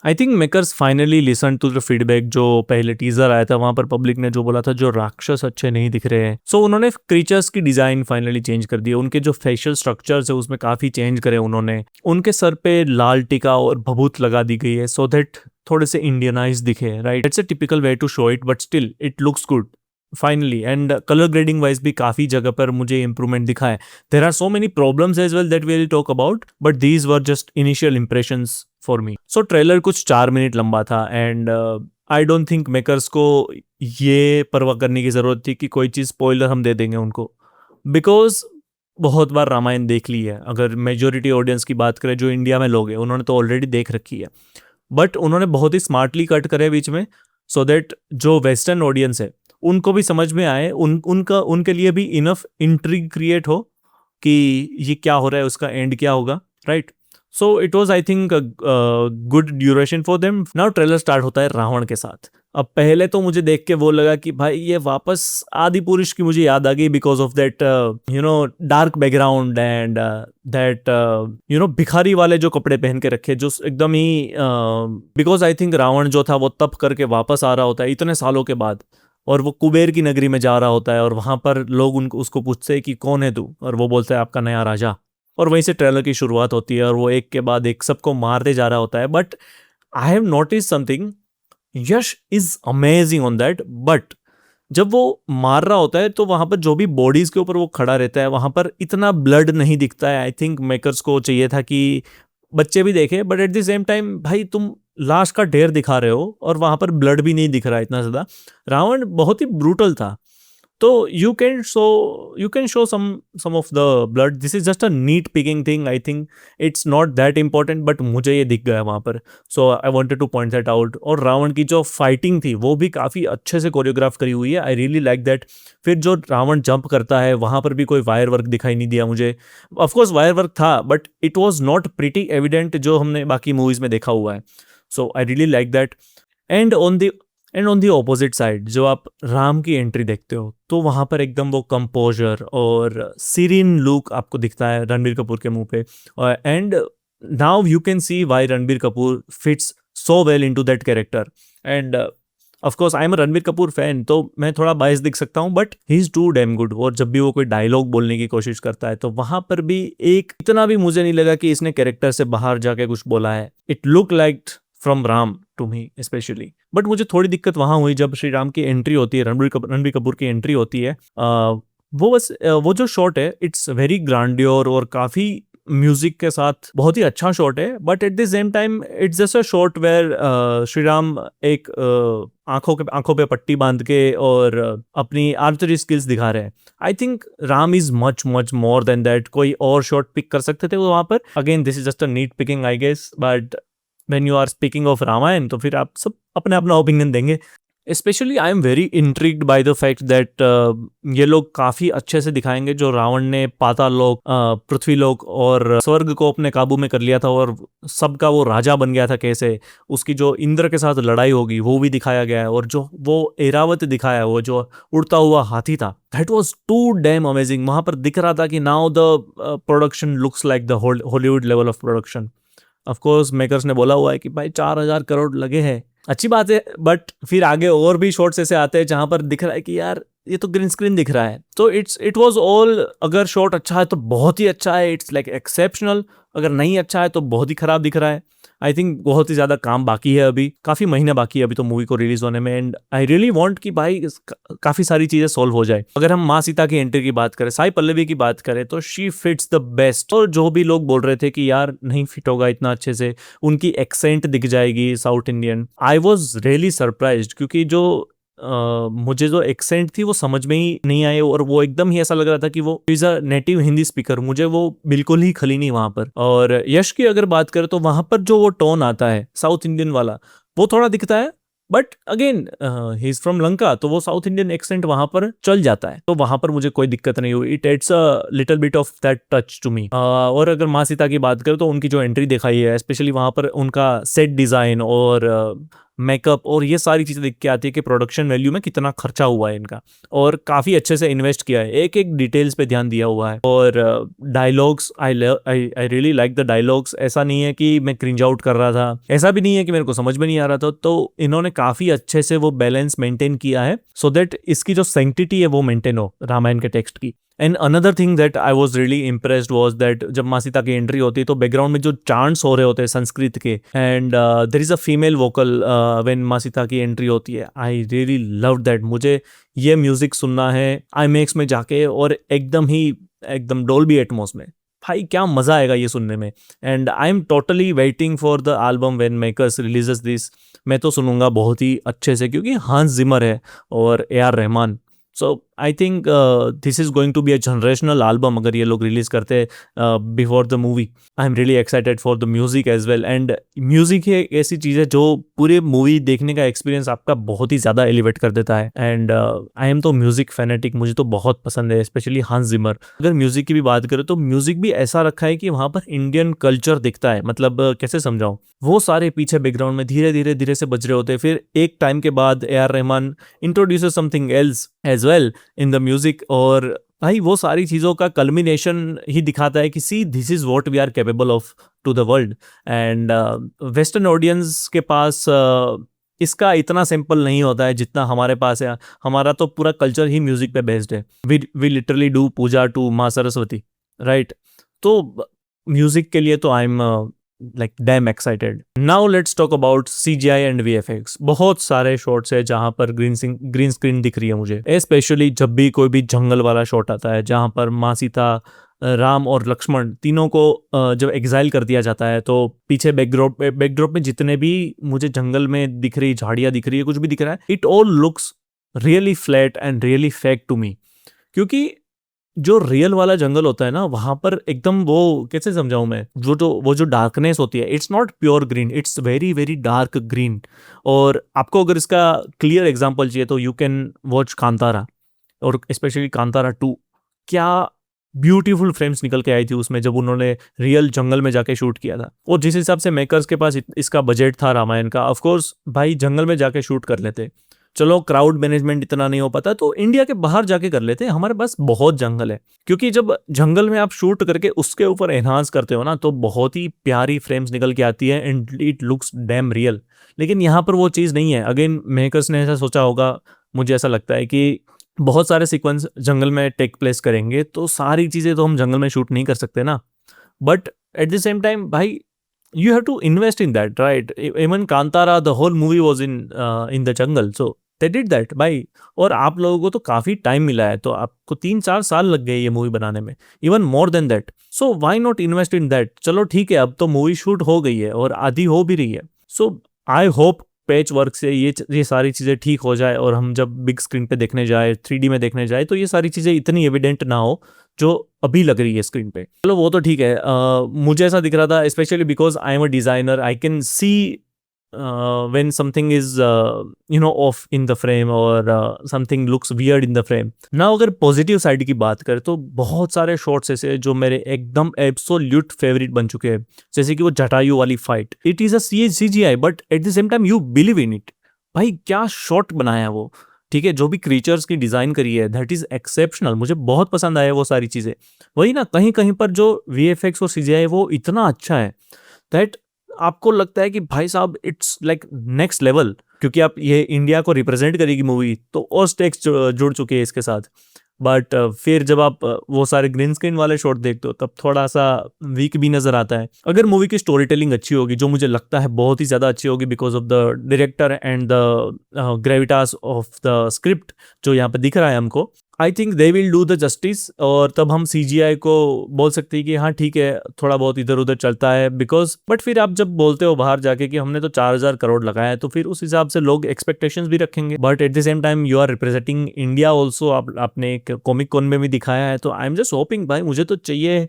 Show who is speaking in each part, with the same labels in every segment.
Speaker 1: I think makers finally listen to the feedback. जो पहले teaser आया था वहां पर पब्लिक ने जो बोला था जो राक्षस अच्छे नहीं दिख रहे हैं, सो उन्होंने क्रीचर्स की डिजाइन फाइनली चेंज कर दी। उनके जो फेशियल स्ट्रक्चर्स है उसमें काफी चेंज करे उन्होंने। उनके सर पे लाल टिका और भभूत लगा दी गई है सो दैट थोड़े से इंडियनाइज दिखे, right? It's a typical way to show it but still it looks good finally. And colour grading wise भी काफी जगह पर मुझे इंप्रूवमेंट दिखा है। There are so many problems as well that we will talk about, but these were just initial impressions for me. So trailer कुछ 4 minute लंबा था and I don't think makers को ये परवाह करने की जरूरत थी कि कोई चीज स्पॉइलर हम दे देंगे उनको, बिकॉज बहुत बार रामायण देख ली है। अगर मेजोरिटी ऑडियंस की बात करें, जो इंडिया में लोग हैं उन्होंने तो ऑलरेडी देख रखी है, बट उन्होंने बहुत ही स्मार्टली कट करे बीच में सो दैट जो वेस्टर्न ऑडियंस है उनको भी समझ में आए, उनके लिए भी इनफ इंट्रिग क्रिएट हो कि ये क्या हो रहा है, उसका एंड क्या होगा, right? So it was I think good duration for them. Now trailer start होता है रावण के साथ। अब पहले तो मुझे देख के वो लगा कि भाई ये वापस आदि पुरुष की मुझे याद आ गई, because of that dark background and that भिखारी वाले जो कपड़े पहन के रखे, जो एकदम ही बिकॉज आई थिंक रावण जो था वो तप करके वापस आ रहा होता है इतने सालों के बाद, और वो कुबेर की नगरी में जा रहा होता है और वहां पर लोग उनको उसको पूछते हैं कि कौन है तू, और वो बोलता है आपका नया राजा। और वहीं से ट्रेलर की शुरुआत होती है और वो एक के बाद एक सबको मारते जा रहा होता है। But I have notice something, Yash is amazing on that, but जब वो मार रहा होता है तो वहां पर जो भी बॉडीज के ऊपर वो खड़ा रहता है वहां पर इतना ब्लड नहीं दिखता है। आई थिंक मेकर्स को चाहिए था कि बच्चे भी देखे, but at the same time भाई तुम लाश का ढेर दिखा रहे हो और वहां पर ब्लड भी नहीं दिख रहा है इतना ज्यादा। रावण बहुत ही ब्रूटल था, तो you can show some of the blood. This is just a neat picking thing. I think it's not that important, but मुझे ये दिख गया वहाँ पर, so I wanted to point that out. और रावण की जो फाइटिंग थी वो भी काफ़ी अच्छे से कोरियोग्राफ करी हुई है। I really like that. फिर जो रावण जंप करता है वहाँ पर भी कोई वायर वर्क दिखाई नहीं दिया मुझे। Of course वायर वर्क था, but it was not pretty evident जो हमने बाकी मूवीज़ में देखा हुआ है। So I really like that. And on the opposite side जो आप राम की एंट्री देखते हो तो वहाँ पर एकदम वो कंपोजर और सीरीन लुक आपको दिखता है रणबीर कपूर के मुंह पे। And now you can see why Ranbir Kapoor fits so well into that character. And of course I am Ranbir Kapoor fan, तो मैं थोड़ा बायस दिख सकता हूँ, but he is too damn good. और जब भी वो कोई डायलॉग बोलने की कोशिश करता है तो वहां पर भी एक इतना भी मुझे नहीं लगा कि इसने कैरेक्टर से बाहर जाके कुछ बोला है। It look like from Ram to me specially. But मुझे थोड़ी दिक्कत वहां हुई जब श्री राम की एंट्री होती है, रणबीर कपूर की एंट्री होती है। वो जो शॉट है इट्स वेरी ग्रांडियोर और काफी म्यूजिक के साथ बहुत ही अच्छा शॉट है, but at the same time it's just a shot where Shri Ram एक आंखों पे पट्टी बांध के और अपनी आर्चरी स्किल्स दिखा रहे हैं। I think Ram is much much more than that. कोई और शॉट पिक कर सकते थे वो वहां पर। Again this is just a nitpicking I guess, but when you are speaking of Ramayan तो फिर आप सब अपने अपना ओपिनियन देंगे। Specially I am very intrigued by the fact that ये लोग काफ़ी अच्छे से दिखाएंगे जो रावण ने पाताल लोक, पृथ्वीलोक और स्वर्ग को अपने काबू में कर लिया था और सबका वो राजा बन गया था। कैसे उसकी जो इंद्र के साथ लड़ाई होगी वो भी दिखाया गया है, और जो वो एरावत दिखाया, वो जो उड़ता हुआ हाथी था, that was too damn amazing. वहाँ पर दिख रहा था कि now the production looks like the Hollywood level of production. Of course makers ने बोला हुआ है कि भाई 4,000 करोड़ लगे हैं, अच्छी बात है, बट फिर आगे और भी शॉट्स ऐसे आते हैं जहां पर दिख रहा है कि यार ये तो ग्रीन स्क्रीन दिख रहा है। तो इट वाज ऑल, अगर शॉट अच्छा है तो बहुत ही अच्छा है, इट्स लाइक एक्सेप्शनल। अगर नहीं अच्छा है तो बहुत ही खराब दिख रहा है। आई थिंक बहुत ही ज्यादा काम बाकी है, अभी काफी महीने बाकी है अभी तो मूवी को रिलीज होने में। एंड आई रियली वांट कि भाई काफी सारी चीजें सॉल्व हो जाए। अगर हम माँ सीता की एंट्री की बात करें, साई पल्लवी की बात करें, तो शी फिट्स द बेस्ट। और जो भी लोग बोल रहे थे कि यार नहीं फिट होगा इतना अच्छे से, उनकी एक्सेंट दिख जाएगी south Indian, I was really surprised, क्योंकि जो मुझे जो एक्सेंट थी वो समझ में ही नहीं आए और वो एकदम ही ऐसा लग रहा था कि वो is a native Hindi speaker. मुझे वो बिल्कुल ही खली नहीं वहां पर। और यश की अगर बात करें तो वहां पर जो वो टोन आता है साउथ इंडियन वाला वो थोड़ा दिखता है, but again he is from Lanka, तो वो साउथ इंडियन एक्सेंट वहां पर चल जाता है, तो वहां पर मुझे कोई दिक्कत नहीं हुई। It adds a little bit of that touch to me. और अगर माँ सीता की बात करें तो उनकी जो एंट्री दिखाई है, स्पेशली वहां पर उनका सेट डिजाइन और मेकअप और ये सारी चीज़ें दिख के आती है कि प्रोडक्शन वैल्यू में कितना खर्चा हुआ है इनका, और काफ़ी अच्छे से इन्वेस्ट किया है, एक एक डिटेल्स पे ध्यान दिया हुआ है। और dialogues, I really like the dialogues. ऐसा नहीं है कि मैं क्रिंज आउट कर रहा था, ऐसा भी नहीं है कि मेरे को समझ में नहीं आ रहा था। तो इन्होंने काफ़ी अच्छे से वो बैलेंस मेंटेन किया है सो दैट इसकी जो सेंक्टिटी है वो मेंटेन हो रामायण के टेक्स्ट की। And another thing that I was really impressed was that जब माँ सीता की एंट्री होती है तो बैकग्राउंड में जो चांट्स हो रहे होते हैं संस्कृत के, and there is a female vocal when माँ सीता की एंट्री होती है। I really love that. मुझे ये म्यूजिक सुनना है IMAX में जाके और एकदम डोल्बी एटमॉस में। भाई क्या मज़ा आएगा ये सुनने में। And I am totally waiting for the album when makers releases this. मैं तो सुनूंगा बहुत ही अच्छे से क्योंकि हांस जिमर है और AR Rahman. So I think this is going to be a generational album अगर ये लोग रिलीज करते before the movie. I am really excited for the music as well. And music ही एक ऐसी चीज़ है जो पूरे मूवी देखने का एक्सपीरियंस आपका बहुत ही ज़्यादा एलिवेट कर देता है। एंड आई एम तो म्यूजिक फैनेटिक, मुझे तो बहुत पसंद है स्पेशली हांस जिमर। अगर म्यूजिक की भी बात करें तो म्यूजिक भी ऐसा रखा है कि वहाँ पर इंडियन कल्चर दिखता है। मतलब कैसे समझाऊं, वो सारे पीछे बैकग्राउंड में धीरे धीरे से बज रहे होते हैं, फिर एक टाइम के बाद AR Rahman introduces something else as well in the music. और भाई वो सारी चीज़ों का कल्मिनेशन ही दिखाता है कि see this is what we are capable of to the world. And western audience के पास इसका इतना सिंपल नहीं होता है जितना हमारे पास है। हमारा तो पूरा कल्चर ही म्यूजिक पे बेस्ड है। We literally do puja to माँ सरस्वती, राइट? तो म्यूजिक के लिए तो I am like damn excited. Now let's talk about CGI and VFX. बहुत सारे शॉट्स है जहाँ पर ग्रीन स्क्रीन दिख रही है मुझे, स्पेशली जब भी कोई भी जंगल वाला शॉट आता है जहाँ पर माँ सीता, राम और लक्ष्मण तीनों को जब एग्जाइल कर दिया जाता है तो पीछे बैकड्रॉप में जितने भी मुझे जंगल में दिख रही झाड़ियाँ दिख रही है, कुछ भी दिख रहा है, it all looks really flat and really fake to me. क्योंकि जो रियल वाला जंगल होता है ना वहां पर एकदम वो कैसे समझाऊं मैं, वो जो डार्कनेस होती है, it's not pure green, it's very very dark green. और आपको अगर इसका क्लियर एग्जांपल चाहिए तो यू कैन वॉच कांतारा, और स्पेशली कांतारा 2। क्या ब्यूटीफुल फ्रेम्स निकल के आई थी उसमें जब उन्होंने रियल जंगल में जाके शूट किया था। और जिस हिसाब से मेकर्स के पास इसका बजट था रामायण का, ऑफकोर्स भाई जंगल में जाके शूट कर लेते। चलो क्राउड मैनेजमेंट इतना नहीं हो पाता तो इंडिया के बाहर जाके कर लेते, हमारे पास बहुत जंगल है। क्योंकि जब जंगल में आप शूट करके उसके ऊपर एनहांस करते हो ना तो बहुत ही प्यारी फ्रेम्स निकल के आती है and it looks dam real. लेकिन यहाँ पर वो चीज़ नहीं है। अगेन मेकर्स ने ऐसा सोचा होगा, मुझे ऐसा लगता है कि बहुत सारे सीक्वेंस जंगल में टेक प्लेस करेंगे तो सारी चीज़ें तो हम जंगल में शूट नहीं कर सकते ना। But at the same time भाई you have to invest in that, right? Even Kantara, the whole movie was in the jungle, so they did that भाई। और आप लोगों को तो काफ़ी टाइम मिला है, तो आपको 3-4 साल लग गए ये मूवी बनाने में, even more than that. So why not invest in that? चलो ठीक है, अब तो मूवी शूट हो गई है और आधी हो भी रही है। सो आई होप पैच वर्क से ये सारी चीज़ें ठीक हो जाए और हम जब बिग स्क्रीन पे देखने जाए, 3D में देखने जाए, तो ये सारी चीज़ें इतनी एविडेंट ना हो जो अभी लग रही है स्क्रीन पे। चलो वो तो ठीक है। मुझे ऐसा दिख रहा था specially because I am a designer, I can see when something is off in the frame or something looks weird in the frame. Now अगर पॉजिटिव साइड की बात करें तो बहुत सारे शॉट्स ऐसे जो मेरे एकदम एब्सोल्यूट फेवरेट बन चुके हैं, जैसे कि वो जटायु वाली fight. It is a CGI but at the same time you believe in it. भाई क्या शॉट बनाया वो, ठीक है। जो भी क्रीचर्स की डिज़ाइन करी है दैट इज़ एक्सेप्शनल, मुझे बहुत पसंद आया वो सारी चीज़ें। वही ना, कहीं कहीं पर जो VFX और CGI वो इतना अच्छा है दैट आपको लगता है कि भाई साहब इट्स लाइक नेक्स्ट लेवल। क्योंकि आप ये इंडिया को रिप्रेजेंट करेगी मूवी तो और स्टेक्स जुड़ चुके हैं इसके साथ। बट फिर जब आप वो सारे ग्रीन स्क्रीन वाले शॉट देखते हो तब थोड़ा सा वीक भी नज़र आता है। अगर मूवी की स्टोरी टेलिंग अच्छी होगी, जो मुझे लगता है बहुत ही ज़्यादा अच्छी होगी because of the director and the Gravitas of the script जो यहाँ पे दिख रहा है हमको, I think they will do the justice. और तब हम CGI को बोल सकते हैं कि हाँ ठीक है, थोड़ा बहुत इधर उधर चलता है बिकॉज, बट फिर आप जब बोलते हो बाहर जाके कि हमने तो 4000 करोड़ लगाया है तो फिर उस हिसाब से लोग एक्सपेक्टेशंस भी रखेंगे। But at the same time you are representing India also, आपने एक कॉमिक कॉन में भी दिखाया है। तो आई एम जस्ट होपिंग भाई, मुझे तो चाहिए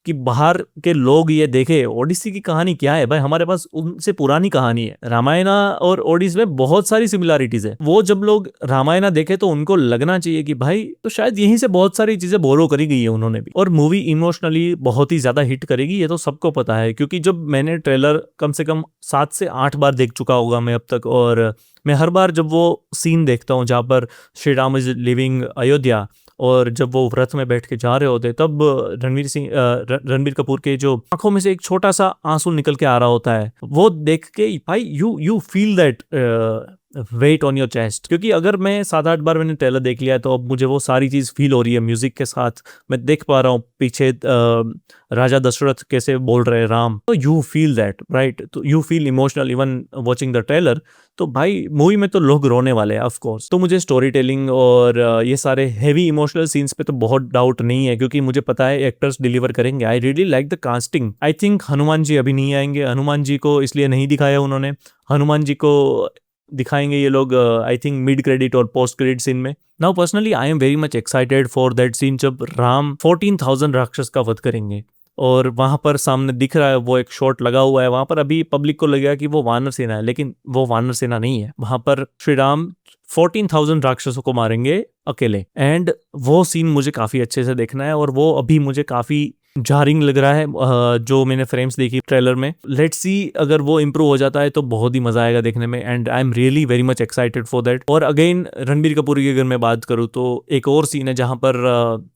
Speaker 1: कि बाहर के लोग ये देखे ओडिसी की कहानी क्या है भाई, हमारे पास उनसे पुरानी कहानी है। रामायणा और ओडिसी में बहुत सारी सिमिलरिटीज है। वो जब लोग रामायणा देखे तो उनको लगना चाहिए कि भाई तो शायद यहीं से बहुत सारी चीजें बोरो करी गई है उन्होंने भी, और मूवी इमोशनली बहुत ही ज्यादा हिट करेगी, ये तो सबको पता है। क्योंकि जब मैंने ट्रेलर कम से कम 7 से 8 बार देख चुका होगा मैं अब तक, और मैं हर बार जब वो सीन देखता हूँ जहाँ पर श्री राम इज लिविंग अयोध्या, और जब वो रथ में बैठ के जा रहे होते तब रणबीर कपूर के जो आंखों में से एक छोटा सा आंसू निकल के आ रहा होता है, वो देख के भाई you feel that weight on your chest. क्योंकि अगर मैं 7-8 बार मैंने ट्रेलर देख लिया है तो अब मुझे वो सारी चीज फील हो रही है म्यूजिक के साथ, मैं देख पा रहा हूँ पीछे राजा दशरथ कैसे बोल रहे हैं राम, तो यू फील दैट राइट, तो you feel emotional even watching the trailer. तो भाई मूवी में तो लोग रोने वाले हैं ऑफ कोर्स। तो मुझे स्टोरी टेलिंग और ये सारे हेवी इमोशनल सीन्स पे तो बहुत डाउट नहीं है, क्योंकि मुझे पता है एक्टर्स डिलीवर करेंगे। I really like the casting. I think Hanuman ji अभी नहीं आएंगे, हनुमान जी को इसलिए नहीं दिखाया उन्होंने, हनुमान जी को दिखाएंगे ये लोग आई थिंक मिड क्रेडिट और पोस्ट क्रेडिट सीन में। Now personally I am very much excited for that scene जब राम 14,000 राक्षस का वध करेंगे, और वहां पर सामने दिख रहा है वो एक शॉट लगा हुआ है, वहां पर अभी पब्लिक को लगेगा कि वो वानर सेना है, लेकिन वो वानर सेना नहीं है। वहां पर श्री राम 14,000 राक्षसों को मारेंगे अकेले, एंड वो सीन मुझे काफी अच्छे से देखना है, और वो अभी मुझे काफी जारिंग लग रहा है जो मैंने फ्रेम्स देखी ट्रेलर में। लेट्स सी अगर वो इम्प्रूव हो जाता है तो बहुत ही मजा आएगा देखने में, and I am really very much excited for that. और अगेन रणबीर कपूर की अगर मैं बात करूँ तो एक और सीन है जहां पर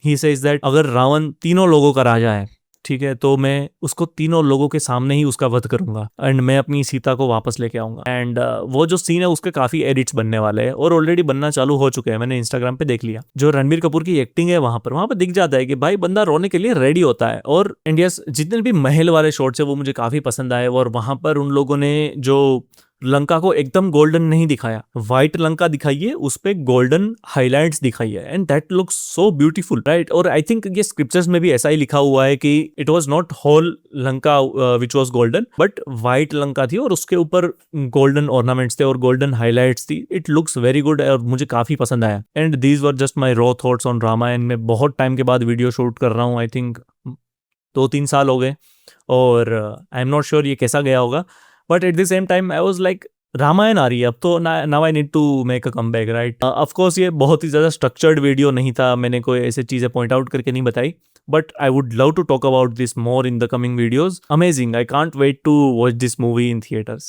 Speaker 1: ही सेज दैट अगर रावण 3 लोगों का राजा है, ठीक है, तो मैं उसको 3 लोगों के सामने ही उसका वध करूंगा, एंड मैं अपनी सीता को वापस लेके आऊंगा। एंड वो जो सीन है उसके काफी एडिट्स बनने वाले हैं, और ऑलरेडी बनना चालू हो चुके हैं, मैंने इंस्टाग्राम पे देख लिया। जो रणबीर कपूर की एक्टिंग है वहां पर दिख जाता है कि भाई बंदा रोने के लिए रेडी होता है। और इंडिया जितने भी महल वाले शॉट्स है वो मुझे काफी पसंद आए, और वहां पर उन लोगों ने जो लंका को एकदम गोल्डन नहीं दिखाया, व्हाइट लंका दिखाई है, उस पे गोल्डन हाइलाइट्स दिखाई है, and that looks so beautiful right. और आई थिंक ये स्क्रिप्चर्स में भी ऐसा ही लिखा हुआ है कि it was not whole Lanka which was golden, but white Lanka थी और उसके ऊपर गोल्डन ऑर्नामेंट्स थे और गोल्डन हाइलाइट्स थी। इट लुक्स वेरी गुड और मुझे काफी पसंद आया। And these were just my raw thoughts on Ramayan. में बहुत टाइम के बाद वीडियो शूट कर रहा हूँ, आई थिंक 2-3 साल हो गए, और आई एम नॉट श्योर ये कैसा गया होगा, but at the same time I was like Ramayan आ रही है अब तो, now I need to make a comeback right. Of course ये बहुत ही ज्यादा स्ट्रक्चर्ड वीडियो नहीं था, मैंने कोई ऐसी चीजें पॉइंट आउट करके नहीं बताई, but I would love to talk about this more in the coming videos. Amazing, I can't wait to watch this movie in theatres.